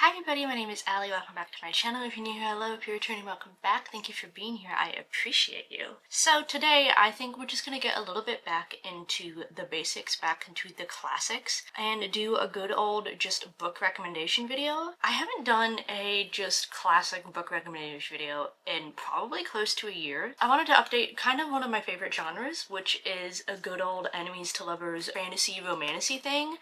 Hi everybody, my name is Allie. Welcome back to my channel. If you're new here, hello. If you're returning, welcome back. Thank you for being here. I appreciate you. So today, I think we're just going to get a little bit back into the basics, back into the classics, and do a good old just book recommendation video. I haven't done a just classic book recommendation video in probably close to a year. I wanted to update kind of one of my favorite genres, which is a good old enemies to lovers fantasy romantasy thing.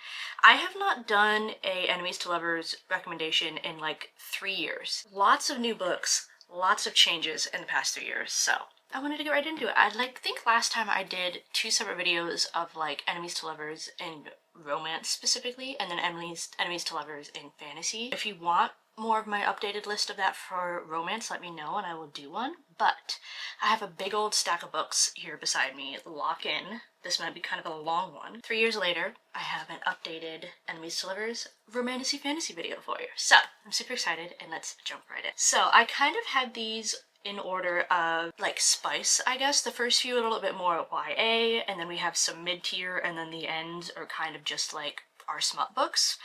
I have not done a enemies to lovers recommendation in like 3 years. Lots of new books, lots of changes in the past 3 years, so I wanted to get right into it. I think last time I did 2 separate videos of like enemies to lovers in romance specifically, and then enemies to lovers in fantasy. If you want more of my updated list of that for romance, let me know and I will do one. But I have a big old stack of books here beside me. Lock in. This might be kind of a long one. 3 years later, I have an updated enemies to lovers romantasy fantasy video for you. So I'm super excited and let's jump right in. So I kind of had these in order of like spice, I guess. The first few are a little bit more YA, and then we have some mid-tier, and then the ends are kind of just like our smut books.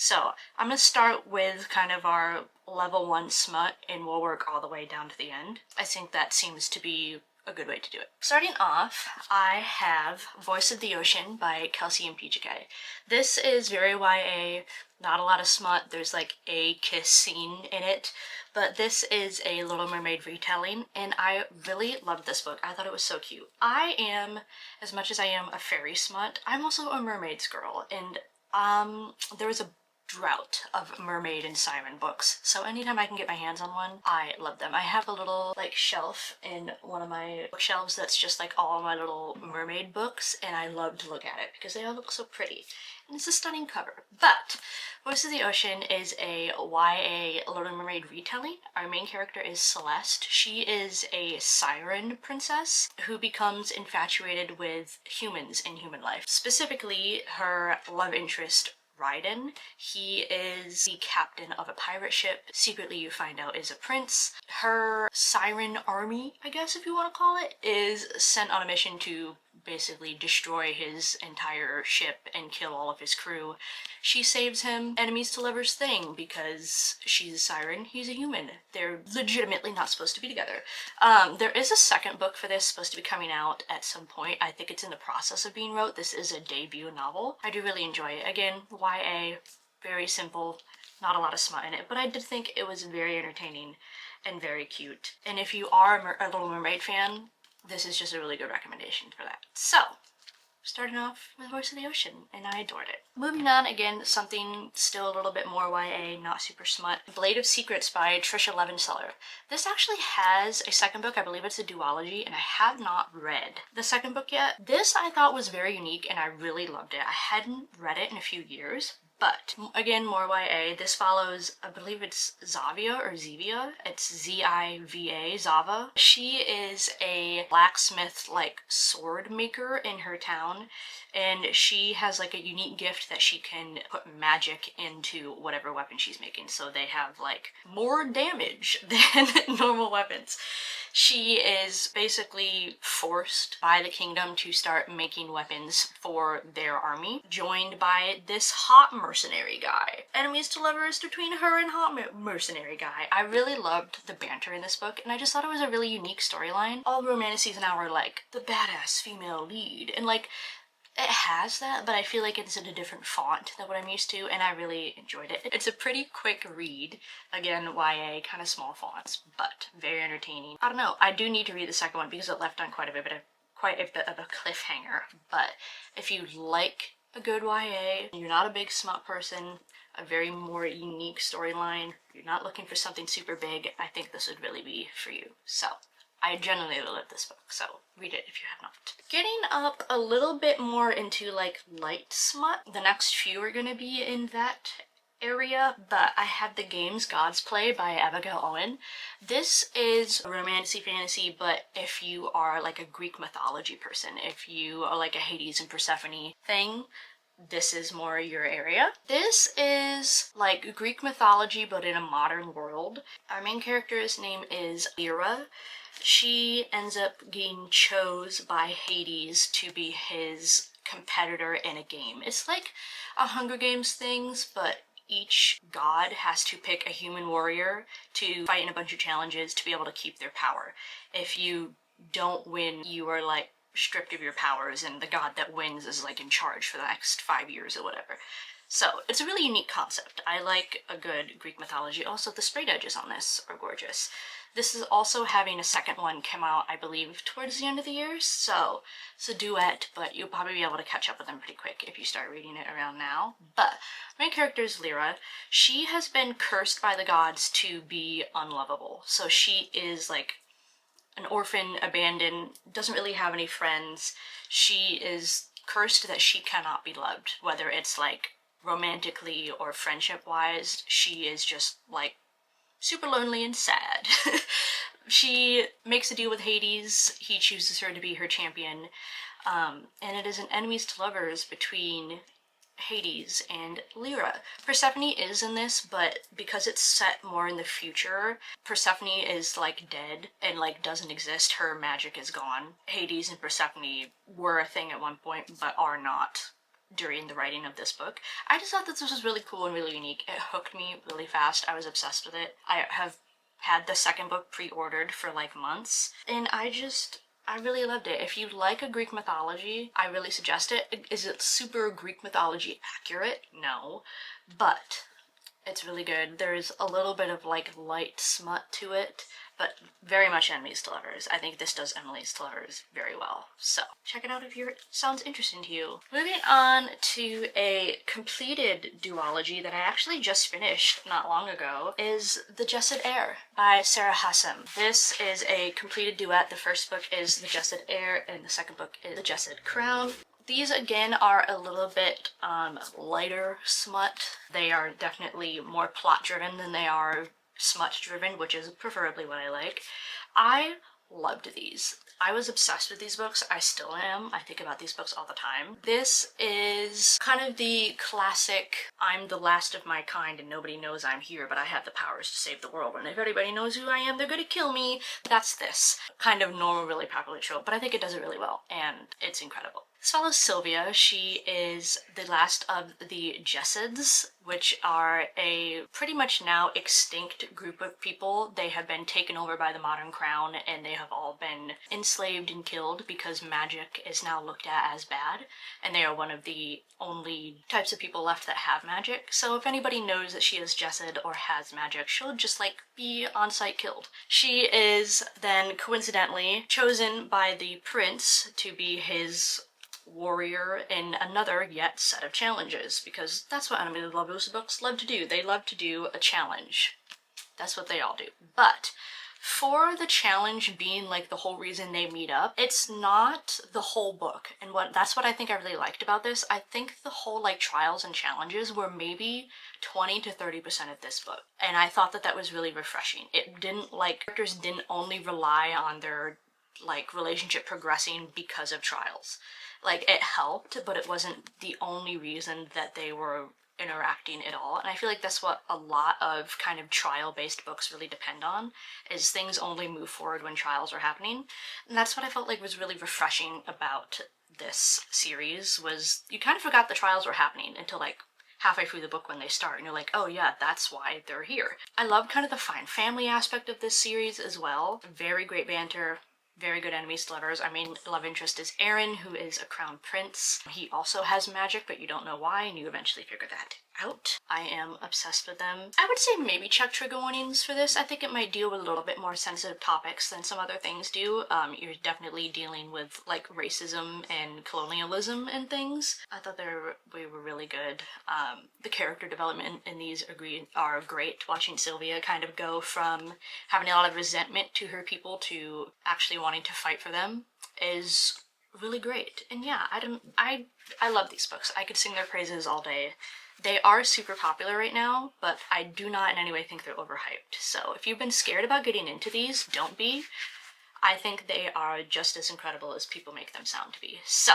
So I'm going to start with kind of our level 1 smut, and we'll work all the way down to the end. I think that seems to be a good way to do it. Starting off, I have Voice of the Ocean by Kelsey and PJK. This is very YA, not a lot of smut. There's like a kiss scene in it, but this is a Little Mermaid retelling, and I really loved this book. I thought it was so cute. I am, as much as I am a fairy smut, I'm also a mermaids girl, and there was a drought of mermaid and siren books, so anytime I can get my hands on one, I love them. I have a little like shelf in one of my bookshelves that's just like all my little mermaid books, and I love to look at it because they all look so pretty, and it's a stunning cover. But Voice of the Ocean is a YA Little Mermaid retelling. Our main character is Celeste. She is a siren princess who becomes infatuated with humans in human life. Specifically, her love interest Raiden. He is the captain of a pirate ship. Secretly, you find out, is a prince. Her siren army, I guess if you want to call it, is sent on a mission to basically destroy his entire ship and kill all of his crew. She saves him. Enemies to lovers thing, because she's a siren, he's a human. They're legitimately not supposed to be together. There is a second book for this supposed to be coming out at some point. I think it's in the process of being wrote. This is a debut novel. I do really enjoy it. Again, YA, very simple, not a lot of smut in it, but I did think it was very entertaining and very cute. And if you are a Little Mermaid fan, this is just a really good recommendation for that. So, starting off with Voice of the Ocean, and I adored it. Moving on, again, something still a little bit more YA, not super smut. Blade of Secrets by Tricia Levenseller. This actually has a second book. I believe it's a duology, and I have not read the second book yet. This I thought was very unique, and I really loved it. I hadn't read it in a few years, but again, more YA. This follows, I believe it's Zavia or Zevia. It's Z-I-V-A, Zava. She is a blacksmith, like sword maker in her town, and she has like a unique gift that she can put magic into whatever weapon she's making, so they have like more damage than normal weapons. She is basically forced by the kingdom to start making weapons for their army, joined by this hot mercenary guy. Enemies to lovers between her and hot mercenary guy. I really loved the banter in this book, and I just thought it was a really unique storyline. All romances now are like the badass female lead, and like it has that, but I feel like it's in a different font than what I'm used to, and I really enjoyed it. It's a pretty quick read. Again, YA, kind of small fonts, but very entertaining. I don't know, I do need to read the second one because it left on quite a bit of a cliffhanger, but if you like a good YA, you're not a big smut person, a very more unique storyline, you're not looking for something super big, I think this would really be for you. So I genuinely love this book, so read it if you have not. Getting up a little bit more into like light smut, the next few are gonna be in that area, but I have The Games Gods Play by Abigail Owen. This is a romantic fantasy, but if you are like a Greek mythology person, if you are like a Hades and Persephone thing, this is more your area. This is like Greek mythology, but in a modern world. Our main character's name is Lyra. She ends up getting chose by Hades to be his competitor in a game. It's like a Hunger Games things, but each god has to pick a human warrior to fight in a bunch of challenges to be able to keep their power. If you don't win, you are like stripped of your powers, and the god that wins is like in charge for the next 5 years or whatever. So it's a really unique concept. I like a good Greek mythology. Also, the sprayed edges on this are gorgeous. This is also having a second one come out, I believe, towards the end of the year, so it's a duet, but you'll probably be able to catch up with them pretty quick if you start reading it around now. But my character is Lyra. She has been cursed by the gods to be unlovable, so she is like an orphan, abandoned, doesn't really have any friends. She is cursed that she cannot be loved, whether it's like romantically or friendship-wise. She is just like super lonely and sad. She makes a deal with Hades. He chooses her to be her champion. And it is an enemies to lovers between Hades and Lyra. Persephone is in this, but because it's set more in the future, Persephone is like dead and like doesn't exist. Her magic is gone. Hades and Persephone were a thing at one point, but are not during the writing of this book. I just thought that this was really cool and really unique. It hooked me really fast. I was obsessed with it. I have had the second book pre-ordered for like months, and I really loved it. If you like a Greek mythology, I really suggest it. Is it super Greek mythology accurate? No, but it's really good. There's a little bit of like light smut to it, but very much enemies to lovers. I think this does enemies to lovers very well. So check it out if it sounds interesting to you. Moving on to a completed duology that I actually just finished not long ago is The Jessed Heir by Sarah Hassan. This is a completed duet. The first book is The Jessed Heir and the second book is The Jessed Crown. These again are a little bit lighter smut. They are definitely more plot driven than they are smut driven, which is preferably what I like. I loved these. I was obsessed with these books. I still am. I think about these books all the time. This is kind of the classic, I'm the last of my kind and nobody knows I'm here, but I have the powers to save the world, and if everybody knows who I am, they're gonna kill me. That's this kind of normal, really popular trope, but I think it does it really well, and it's incredible. This follows Sylvia. She is the last of the Jesseds, which are a pretty much now extinct group of people. They have been taken over by the modern crown, and they have all been enslaved and killed because magic is now looked at as bad, and they are one of the only types of people left that have magic. So if anybody knows that she is Jessed or has magic, she'll just like be on sight killed. She is then coincidentally chosen by the prince to be his warrior in another yet set of challenges, because that's what enemies to lovers books love to do. They love to do a challenge. That's what they all do. But for the challenge being like the whole reason they meet up, it's not the whole book. And that's what I think I really liked about this. I think the whole like trials and challenges were maybe 20 to 30% of this book. And I thought that that was really refreshing. It didn't like, characters didn't only rely on their like relationship progressing because of trials. Like, it helped, but it wasn't the only reason that they were interacting at all. And I feel like that's what a lot of kind of trial-based books really depend on, is things only move forward when trials are happening. And that's what I felt like was really refreshing about this series, was you kind of forgot the trials were happening until like halfway through the book when they start, and you're like, oh yeah, that's why they're here. I love kind of the fine family aspect of this series as well. Very great banter. Very good enemies to lovers. Our main love interest is Aaron, who is a crown prince. He also has magic, but you don't know why, and you eventually figure that out. I am obsessed with them. I would say maybe check trigger warnings for this. I think it might deal with a little bit more sensitive topics than some other things do. You're definitely dealing with like racism and colonialism and things. I thought they were really good. The character development in these are great. Watching Sylvia kind of go from having a lot of resentment to her people to actually wanting to fight for them is really great. And yeah, I love these books. I could sing their praises all day. They are super popular right now, but I do not in any way think they're overhyped. So if you've been scared about getting into these, don't be. I think they are just as incredible as people make them sound to be. So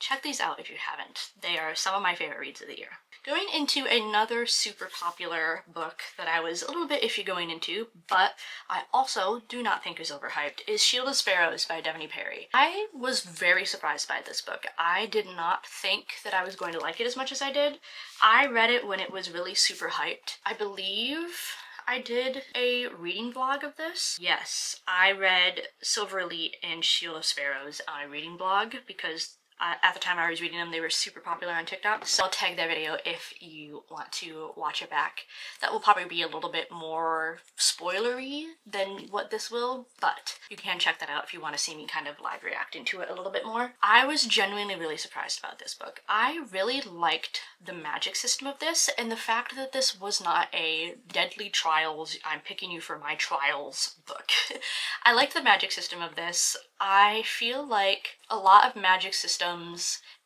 check these out if you haven't. They are some of my favorite reads of the year. Going into another super popular book that I was a little bit iffy going into, but I also do not think is overhyped, is Shield of Sparrows by Devoney Perry. I was very surprised by this book. I did not think that I was going to like it as much as I did. I read it when it was really super hyped. I believe I did a reading vlog of this. Yes, I read Silver Elite and Shield of Sparrows on a reading blog because at the time I was reading them, they were super popular on TikTok. So I'll tag that video if you want to watch it back. That will probably be a little bit more spoilery than what this will, but you can check that out if you want to see me kind of live reacting to it a little bit more. I was genuinely really surprised about this book. I really liked the magic system of this, and the fact that this was not a Deadly Trials, I'm picking you for my trials book. I liked the magic system of this. I feel like a lot of magic systems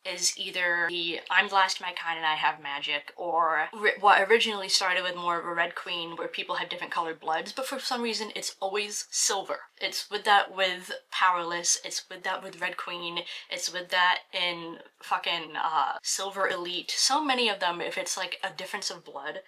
is either the I'm the last of my kind and I have magic, or what originally started with more of a Red Queen where people had different colored bloods, but for some reason it's always silver. It's with that with Powerless, it's with that with Red Queen, it's with that in fucking Silver Elite. So many of them, if it's like a difference of blood,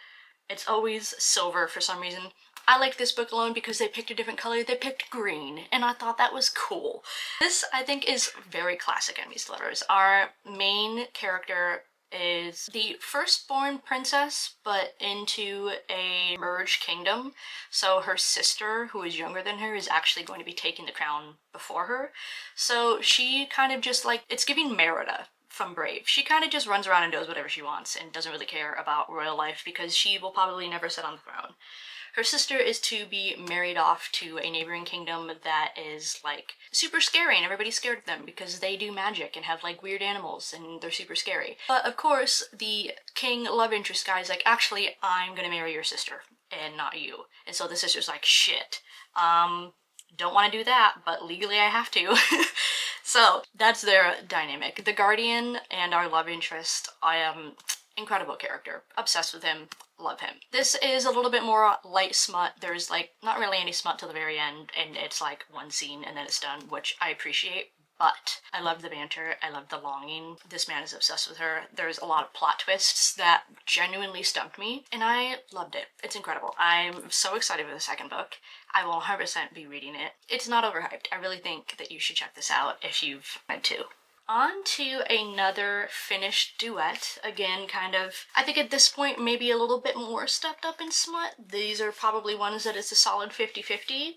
it's always silver for some reason. I like this book alone because they picked a different color. They picked green, and I thought that was cool. This, I think, is very classic enemies to lovers. Our main character is the firstborn princess, but into a merged kingdom. So her sister, who is younger than her, is actually going to be taking the crown before her. So she kind of just like, it's giving Merida from Brave. She kind of just runs around and does whatever she wants and doesn't really care about royal life because she will probably never sit on the throne. Her sister is to be married off to a neighboring kingdom that is like super scary and everybody's scared of them because they do magic and have like weird animals and they're super scary. But of course the king love interest guy is like, actually I'm gonna marry your sister and not you. And so the sister's like, shit, don't want to do that, but legally I have to. So that's their dynamic. The Guardian and our love interest, I am incredible character. Obsessed with him. Love him. This is a little bit more light smut. There's like not really any smut till the very end, and it's like one scene and then it's done, which I appreciate. But I love the banter, I love the longing. This man is obsessed with her. There's a lot of plot twists that genuinely stumped me, and I loved it. It's incredible. I'm so excited for the second book. I will 100% be reading it. It's not overhyped. I really think that you should check this out if you've wanted to. On to another finished duet. Again, kind of, I think at this point maybe a little bit more stepped up in smut. These are probably ones that is a solid 50-50,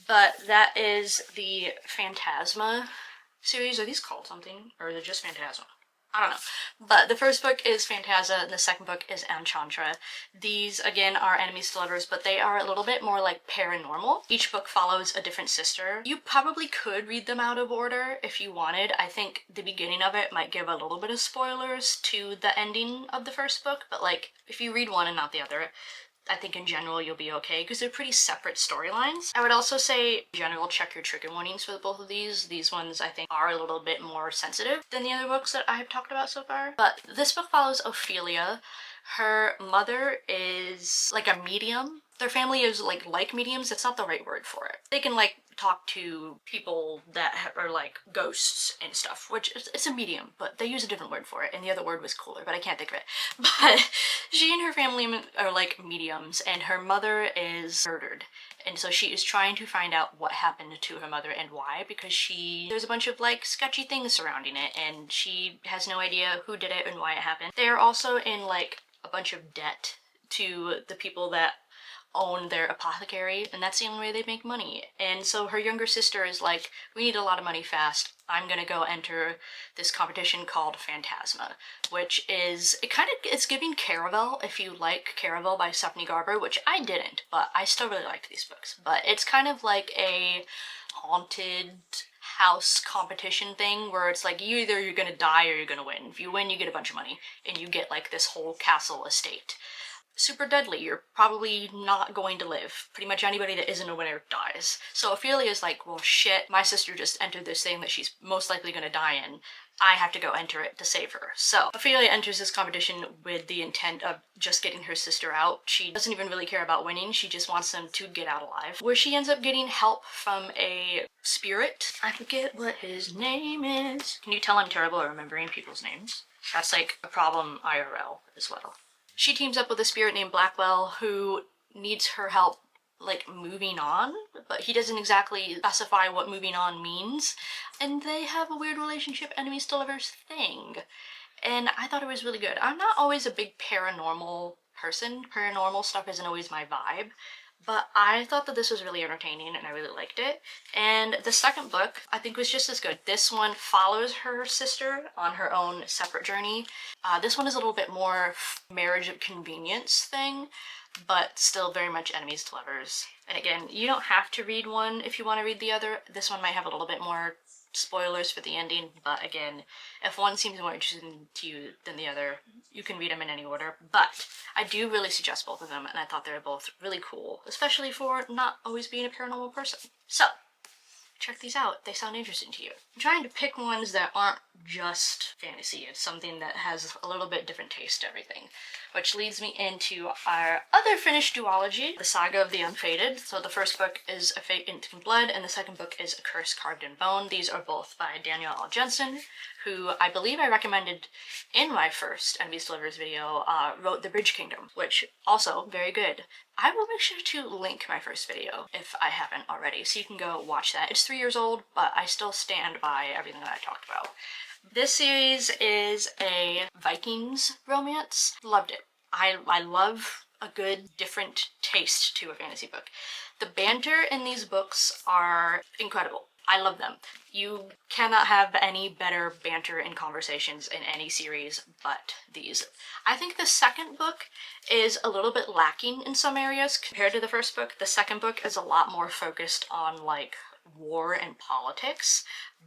but that is the Phantasma series. Are these called something, or are they just Phantasma? I don't know. But the first book is Phantasma, and the second book is Enchantra. These, again, are enemies to lovers, but they are a little bit more like paranormal. Each book follows a different sister. You probably could read them out of order if you wanted. I think the beginning of it might give a little bit of spoilers to the ending of the first book, but like, if you read one and not the other, I think in general you'll be okay because they're pretty separate storylines. I would also say in general check your trigger warnings for both of these. These ones I think are a little bit more sensitive than the other books that I have talked about so far. But this book follows Ophelia. Her mother is like a medium. Their family is like mediums. That's not the right word for it. They can like talk to people that are like ghosts and stuff, which it's a medium, but they use a different word for it, and the other word was cooler, but I can't think of it. But she and her family are like mediums, and her mother is murdered, and so she is trying to find out what happened to her mother and why, because there's a bunch of like sketchy things surrounding it, and she has no idea who did it and why it happened. They are also in like a bunch of debt to the people that own their apothecary, and that's the only way they make money. And so her younger sister is like, we need a lot of money fast. I'm gonna go enter this competition called Phantasma, which is, it's giving Caraval, if you like Caraval by Stephanie Garber, which I didn't, but I still really liked these books. But it's kind of like a haunted house competition thing where it's like either you're gonna die or you're gonna win. If you win, you get a bunch of money and you get like this whole castle estate. super deadly. You're probably not going to live. Pretty much anybody that isn't a winner dies. So Ophelia is like, well shit, my sister just entered this thing that she's most likely gonna die in. I have to go enter it to save her. So Ophelia enters this competition with the intent of just getting her sister out. She doesn't even really care about winning, she just wants them to get out alive. Where she ends up getting help from a spirit. I forget what his name is. Can you tell I'm terrible at remembering people's names? That's like a problem IRL as well. She teams up with a spirit named Blackwell who needs her help like moving on, but he doesn't exactly specify what moving on means, and they have a weird relationship, enemies to lovers thing, and I thought it was really good. I'm not always a big paranormal person. Paranormal stuff isn't always my vibe, but I thought that this was really entertaining and I really liked it. And the second book I think was just as good. This one follows her sister on her own separate journey. This one is a little bit more marriage of convenience thing, but still very much enemies to lovers. And again, you don't have to read one if you want to read the other. This one might have a little bit more spoilers for the ending, but again, if one seems more interesting to you than the other, you can read them in any order. But I do really suggest both of them, and I thought they were both really cool, especially for not always being a paranormal person. So check these out. They sound interesting to you. I'm trying to pick ones that aren't just fantasy. It's something that has a little bit different taste to everything. Which leads me into our other finished duology, the Saga of the Unfated. So the first book is A Fate Inked in Blood, and the second book is A Curse Carved in Bone. These are both by Daniel L. Jensen, who I believe I recommended in my first Enemies to Lovers video, wrote The Bridge Kingdom, which also very good. I will make sure to link my first video if I haven't already, so you can go watch that. It's 3 years old, but I still stand by everything that I talked about. This series is a Vikings romance. Loved it. I love a good, different taste to a fantasy book. The banter in these books are incredible. I love them. You cannot have any better banter in conversations in any series but these. I think the second book is a little bit lacking in some areas compared to the first book. The second book is a lot more focused on like war and politics,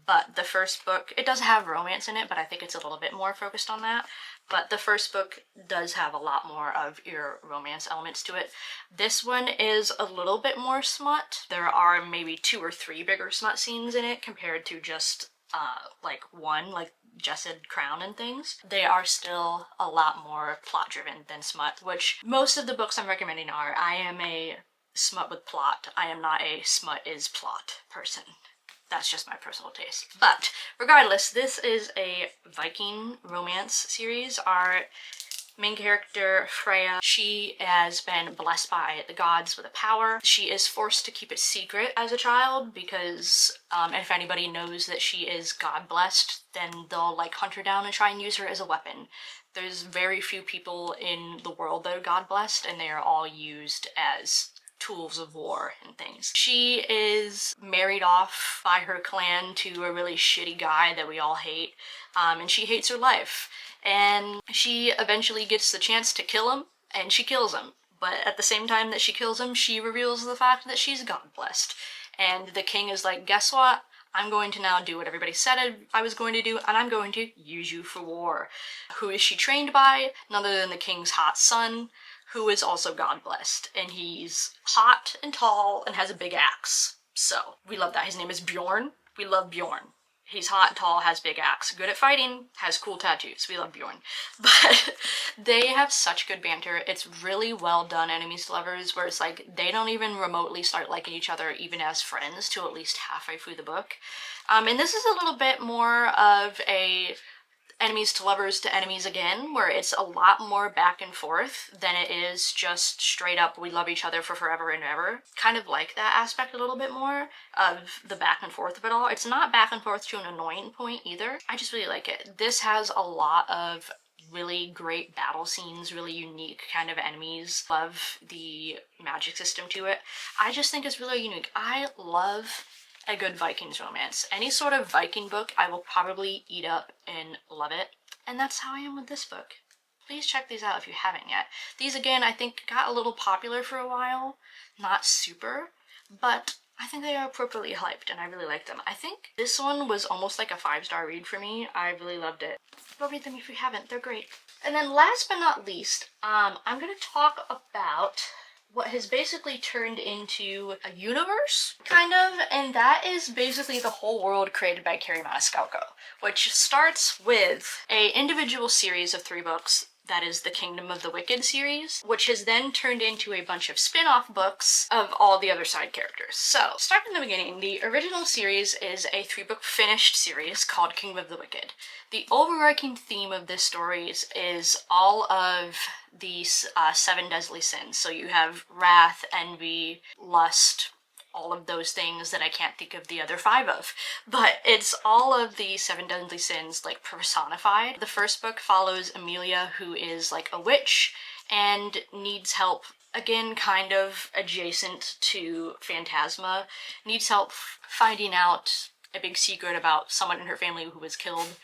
but the first book, it does have romance in it, but I think it's a little bit more focused on that. But the first book does have a lot more of your romance elements to it. This one is a little bit more smut. There are maybe 2 or 3 bigger smut scenes in it compared to just like one, like Jessed Crown and things. They are still a lot more plot driven than smut, which most of the books I'm recommending are. I am a smut with plot. I am not a smut is plot person. That's just my personal taste. But regardless, this is a Viking romance series. Our main character, Freya, she has been blessed by the gods with a power. She is forced to keep it secret as a child because if anybody knows that she is god-blessed, then they'll like hunt her down and try and use her as a weapon. There's very few people in the world that are god-blessed, and they are all used as tools of war and things. She is married off by her clan to a really shitty guy that we all hate, and she hates her life. And she eventually gets the chance to kill him, and she kills him. But at the same time that she kills him, she reveals the fact that she's god-blessed. And the king is like, guess what? I'm going to now do what everybody said I was going to do, and I'm going to use you for war. Who is she trained by? None other than the king's hot son, who is also god-blessed. And he's hot and tall and has a big axe. So, we love that. His name is Bjorn. We love Bjorn. He's hot, tall, has big axe, good at fighting, has cool tattoos. We love Bjorn. But they have such good banter. It's really well done enemies to lovers, where it's like they don't even remotely start liking each other even as friends till at least halfway through the book. And this is a little bit more of a enemies to lovers to enemies again, where it's a lot more back and forth than it is just straight up we love each other for forever and ever. Kind of like that aspect a little bit more of the back and forth of it all. It's not back and forth to an annoying point either. I just really like it. This has a lot of really great battle scenes, really unique kind of enemies. Love the magic system to it. I just think it's really unique. I love a good Vikings romance. Any sort of Viking book, I will probably eat up and love it. And that's how I am with this book. Please check these out if you haven't yet. These, again, I think got a little popular for a while. Not super, but I think they are appropriately hyped and I really like them. I think this one was almost like a 5-star read for me. I really loved it. Go read them if you haven't, they're great. And then last but not least, I'm gonna talk about what has basically turned into a universe, kind of, and that is basically the whole world created by Kerri Maniscalco, which starts with a individual series of 3 books that is the Kingdom of the Wicked series, which has then turned into a bunch of spin-off books of all the other side characters. So, starting in the beginning, the original series is a 3-book finished series called Kingdom of the Wicked. The overarching theme of this stories is all of these 7 deadly sins. So you have wrath, envy, lust, all of those things that I can't think of the other 5 of. But it's all of the 7 deadly sins, like, personified. The first book follows Emilia, who is like a witch and needs help, again kind of adjacent to Phantasma, needs help finding out a big secret about someone in her family who was killed.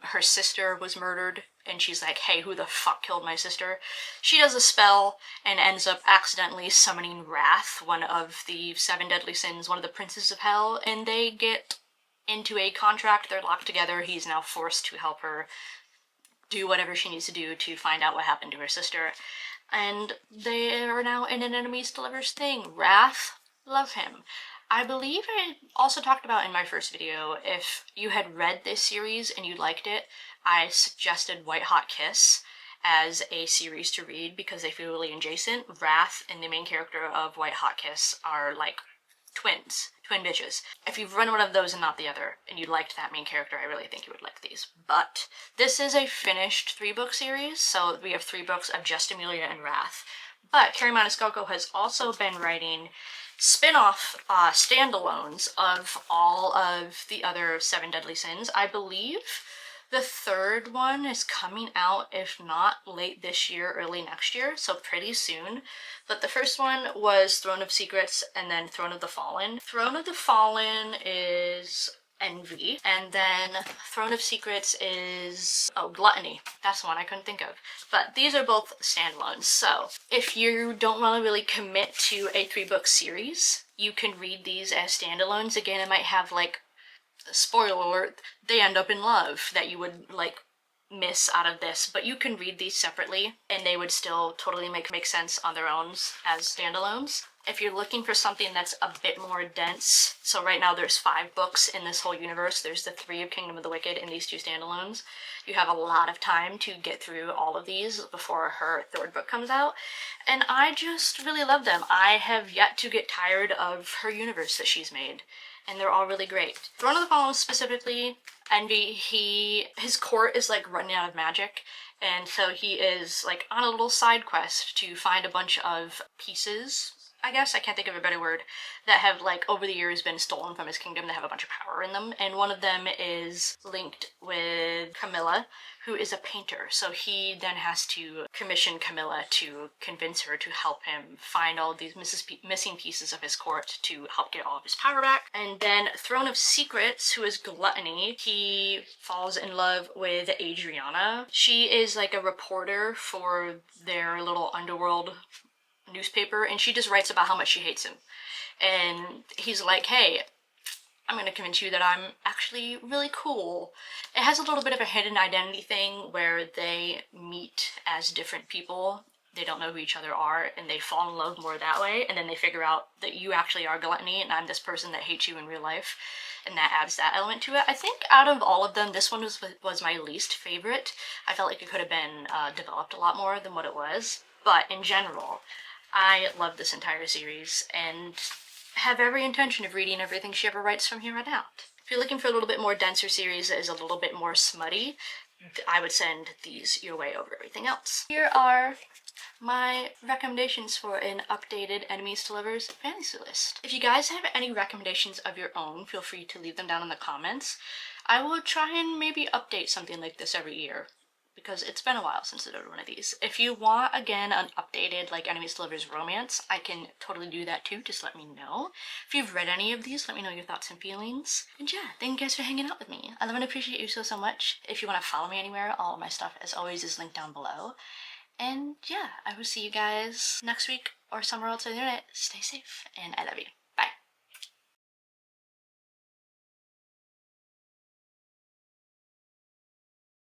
Her sister was murdered, and she's like, hey, who the fuck killed my sister? She does a spell and ends up accidentally summoning Wrath, one of the 7 deadly sins, one of the princes of hell, and they get into a contract. They're locked together. He's now forced to help her do whatever she needs to do to find out what happened to her sister. And they are now in an enemies to lovers thing. Wrath, love him. I believe I also talked about in my first video, if you had read this series and you liked it, I suggested White Hot Kiss as a series to read because they feel really adjacent. Wrath and the main character of White Hot Kiss are like twins, twin bitches. If you've run one of those and not the other, and you liked that main character, I really think you would like these. But this is a finished 3-book series, so we have 3 books of just Emilia and Wrath. But Kerri Maniscalco has also been writing spin-off standalones of all of the other 7 deadly sins. I believe the 3rd one is coming out, if not late this year, early next year, so pretty soon. But the first one was Throne of Secrets and then Throne of the Fallen. Throne of the Fallen is envy, and then Throne of Secrets is, oh, gluttony. That's the one I couldn't think of. But these are both standalones, so if you don't want to really commit to a 3-book series, you can read these as standalones. Again, it might have, like, spoiler alert, they end up in love that you would, like, miss out of this, but you can read these separately and they would still totally make sense on their own as standalones. If you're looking for something that's a bit more dense, so right now there's 5 books in this whole universe. There's the 3 of Kingdom of the Wicked and these 2 standalones. You have a lot of time to get through all of these before her 3rd book comes out, and I just really love them. I have yet to get tired of her universe that she's made, and they're all really great. Throne of the Fallen specifically, Envy, his court is like running out of magic, and so he is like on a little side quest to find a bunch of pieces, I guess, I can't think of a better word, that have like over the years been stolen from his kingdom that have a bunch of power in them, and one of them is linked with Camilla, who is a painter. So he then has to commission Camilla to convince her to help him find all of these missing pieces of his court to help get all of his power back. And then Throne of Secrets, who is Gluttony, he falls in love with Adriana. She is like a reporter for their little underworld newspaper, and she just writes about how much she hates him. And he's like, hey, I'm gonna convince you that I'm actually really cool. It has a little bit of a hidden identity thing where they meet as different people. They don't know who each other are, and they fall in love more that way, and then they figure out that you actually are Gluttony, and I'm this person that hates you in real life, and that adds that element to it. I think out of all of them, this one was my least favorite. I felt like it could have been developed a lot more than what it was, but in general, I love this entire series and have every intention of reading everything she ever writes from here on out. If you're looking for a little bit more denser series that is a little bit more smutty, I would send these your way over everything else. Here are my recommendations for an updated Enemies to Lovers fantasy list. If you guys have any recommendations of your own, feel free to leave them down in the comments. I will try and maybe update something like this every year, because it's been a while since I did one of these. If you want, again, an updated, like, Enemies to Lovers romance, I can totally do that too, just let me know. If you've read any of these, let me know your thoughts and feelings. And yeah, thank you guys for hanging out with me. I love and appreciate you so much. If you want to follow me anywhere, all of my stuff, as always, is linked down below. And yeah, I will see you guys next week or somewhere else on the internet. Stay safe, and I love you.